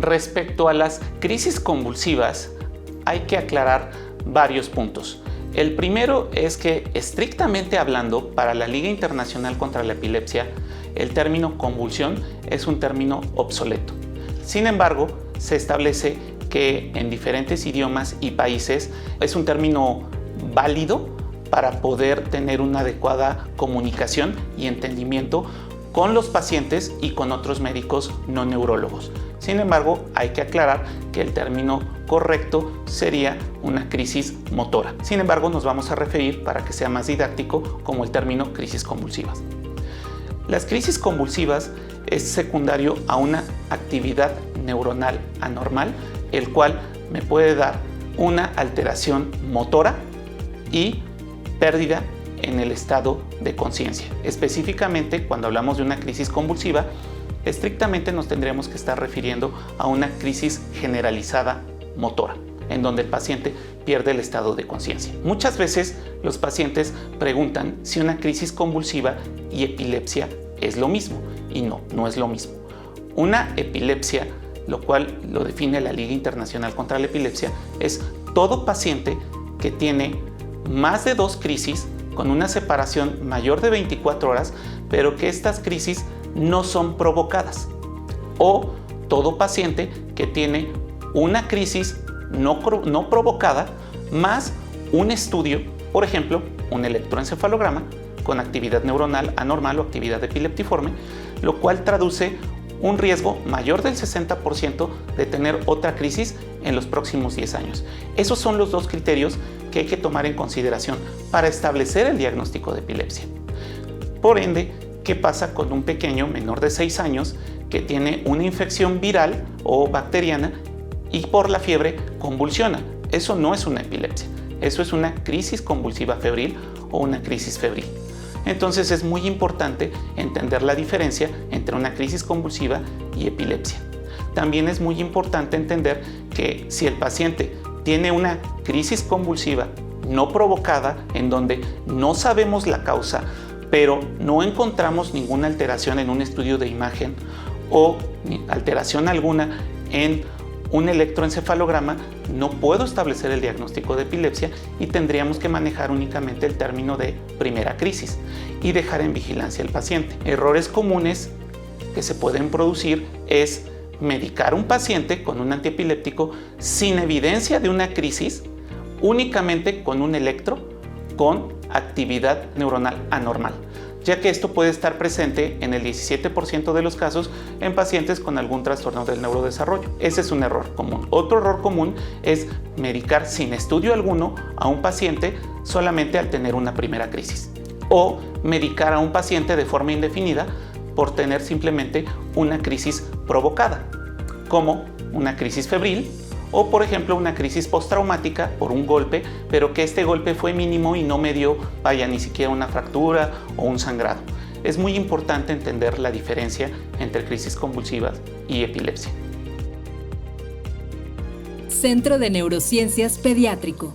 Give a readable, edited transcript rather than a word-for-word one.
Respecto a las crisis convulsivas, hay que aclarar varios puntos. El primero es que, estrictamente hablando, para la Liga Internacional contra la Epilepsia, el término convulsión es un término obsoleto. Sin embargo, se establece que en diferentes idiomas y países es un término válido para poder tener una adecuada comunicación y entendimiento con los pacientes y con otros médicos no neurólogos. Sin embargo, hay que aclarar que el término correcto sería una crisis motora. Sin embargo, nos vamos a referir, para que sea más didáctico, como el término crisis convulsivas. Las crisis convulsivas es secundario a una actividad neuronal anormal, el cual me puede dar una alteración motora y pérdida en el estado de conciencia. Específicamente, cuando hablamos de una crisis convulsiva, estrictamente nos tendremos que estar refiriendo a una crisis generalizada motora, en donde el paciente pierde el estado de conciencia. Muchas veces los pacientes preguntan si una crisis convulsiva y epilepsia es lo mismo, y no es lo mismo. Una epilepsia, lo cual lo define la Liga Internacional contra la Epilepsia, es todo paciente que tiene más de 2 crisis con una separación mayor de 24 horas, pero que estas crisis no son provocadas. O todo paciente que tiene una crisis no provocada más un estudio, por ejemplo, un electroencefalograma con actividad neuronal anormal o actividad epileptiforme, lo cual traduce un riesgo mayor del 60% de tener otra crisis en los próximos 10 años. Esos son los 2 criterios que hay que tomar en consideración para establecer el diagnóstico de epilepsia. Por ende, ¿qué pasa con un pequeño menor de 6 años que tiene una infección viral o bacteriana y por la fiebre convulsiona? Eso no es una epilepsia, eso es una crisis convulsiva febril o una crisis febril. Entonces es muy importante entender la diferencia entre una crisis convulsiva y epilepsia. También es muy importante entender que si el paciente tiene una crisis convulsiva no provocada, en donde no sabemos la causa, pero no encontramos ninguna alteración en un estudio de imagen o alteración alguna en un electroencefalograma, no puedo establecer el diagnóstico de epilepsia y tendríamos que manejar únicamente el término de primera crisis y dejar en vigilancia al paciente. Errores comunes que se pueden producir es medicar a un paciente con un antiepiléptico sin evidencia de una crisis, únicamente con un electro con actividad neuronal anormal, ya que esto puede estar presente en el 17% de los casos en pacientes con algún trastorno del neurodesarrollo. Ese es un error común. Otro error común es medicar sin estudio alguno a un paciente solamente al tener una primera crisis, o medicar a un paciente de forma indefinida por tener simplemente una crisis provocada, como una crisis febril o, por ejemplo, una crisis postraumática por un golpe, pero que este golpe fue mínimo y no me dio, ni siquiera una fractura o un sangrado. Es muy importante entender la diferencia entre crisis convulsivas y epilepsia. Centro de Neurociencias Pediátrico.